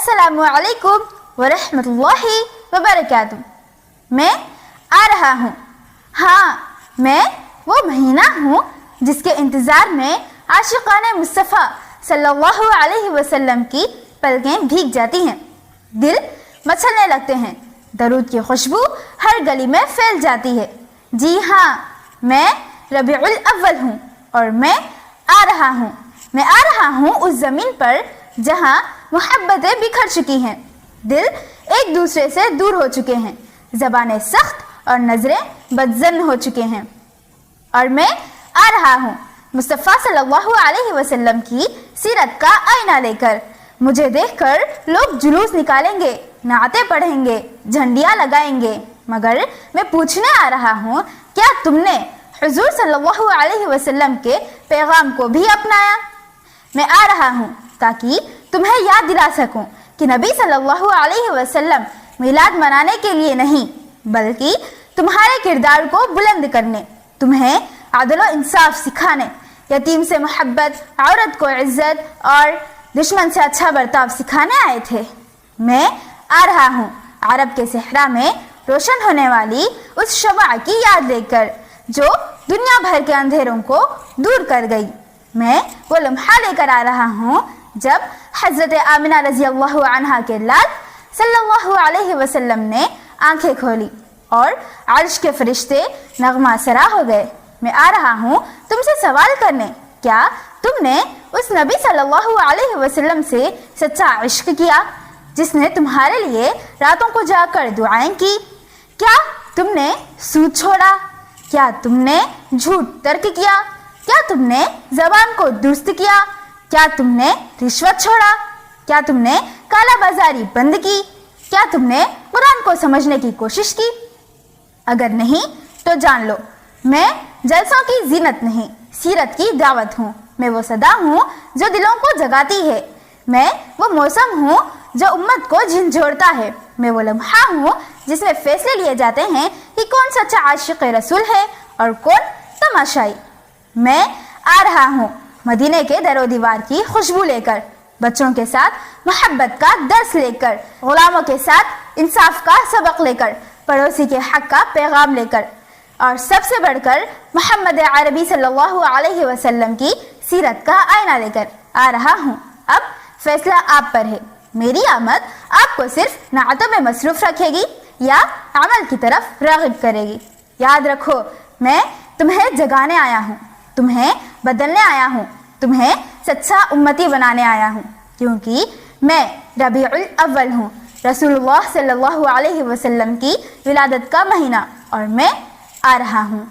السلام علیکم ورحمۃ اللہ وبرکاتہ۔ میں آ رہا ہوں۔ ہاں، میں وہ مہینہ ہوں جس کے انتظار میں عاشقان مصطفیٰ صلی اللہ علیہ وسلم کی پلکیں بھیگ جاتی ہیں، دل مچلنے لگتے ہیں، درود کی خوشبو ہر گلی میں پھیل جاتی ہے۔ جی ہاں، میں ربیع الاول ہوں اور میں آ رہا ہوں۔ میں آ رہا ہوں اس زمین پر جہاں محبتیں بکھر چکی ہیں، دل ایک دوسرے سے دور ہو چکے ہیں، زبانیں سخت اور نظریں بدظن ہو چکے ہیں، اور میں آ رہا ہوں مصطفیٰ صلی اللہ علیہ وسلم کی سیرت کا آئینہ لے کر۔ مجھے دیکھ کر لوگ جلوس نکالیں گے، نعتیں پڑھیں گے، جھنڈیاں لگائیں گے، مگر میں پوچھنے آ رہا ہوں، کیا تم نے حضور صلی اللہ علیہ وسلم کے پیغام کو بھی اپنایا؟ میں آ رہا ہوں تاکہ تمہیں یاد دلا سکوں کہ نبی صلی اللہ علیہ وسلم میلاد منانے کے لیے نہیں بلکہ تمہارے کردار کو بلند کرنے، تمہیں عدل و انصاف سکھانے، یتیم سے محبت، عورت کو عزت اور دشمن سے اچھا برتاؤ سکھانے آئے تھے۔ میں آ رہا ہوں عرب کے صحرا میں روشن ہونے والی اس شمع کی یاد لے کر جو دنیا بھر کے اندھیروں کو دور کر گئی۔ میں وہ لمحہ لے کر آ رہا ہوں جب حضرت آمنہ رضی اللہ عنہا کے لال صلی اللہ علیہ وسلم نے آنکھیں کھولی اور عرش کے فرشتے نغمہ سرا ہو گئے۔ میں آ رہا ہوں تم سے سوال کرنے، کیا تم نے اس نبی صلی اللہ علیہ وسلم سے سچا عشق کیا جس نے تمہارے لیے راتوں کو جا کر دعائیں کی؟ کیا تم نے سود چھوڑا؟ کیا تم نے جھوٹ ترک کیا؟ کیا تم نے زبان کو درست کیا؟ کیا تم نے رشوت چھوڑا؟ کیا تم نے کالا بازاری بند کی؟ کیا تم نے قرآن کو سمجھنے کی کوشش کی؟ اگر نہیں تو جان لو، میں جلسوں کی زینت نہیں، سیرت کی دعوت ہوں۔ میں وہ صدا ہوں جو دلوں کو جگاتی ہے، میں وہ موسم ہوں جو امت کو جھنجھوڑتا ہے، میں وہ لمحہ ہوں جس میں فیصلے لیے جاتے ہیں کہ کون سچا عاشق رسول ہے اور کون تماشائی۔ میں آ رہا ہوں مدینے کے در و دیوار کی خوشبو لے کر، بچوں کے ساتھ محبت کا درس لے کر، غلاموں کے ساتھ انصاف کا سبق لے کر، پڑوسی کے حق کا پیغام لے کر، اور سب سے بڑھ کر محمد عربی صلی اللہ علیہ وسلم کی سیرت کا آئینہ لے کر آ رہا ہوں۔ اب فیصلہ آپ پر ہے، میری آمد آپ کو صرف نعتوں میں مصروف رکھے گی یا عمل کی طرف راغب کرے گی؟ یاد رکھو، میں تمہیں جگانے آیا ہوں، تمہیں بدلنے آیا ہوں، تمہیں سچا امتی بنانے آیا ہوں، کیونکہ میں ربیع الاول ہوں، رسول اللہ صلی اللہ علیہ وسلم کی ولادت کا مہینہ، اور میں آ رہا ہوں۔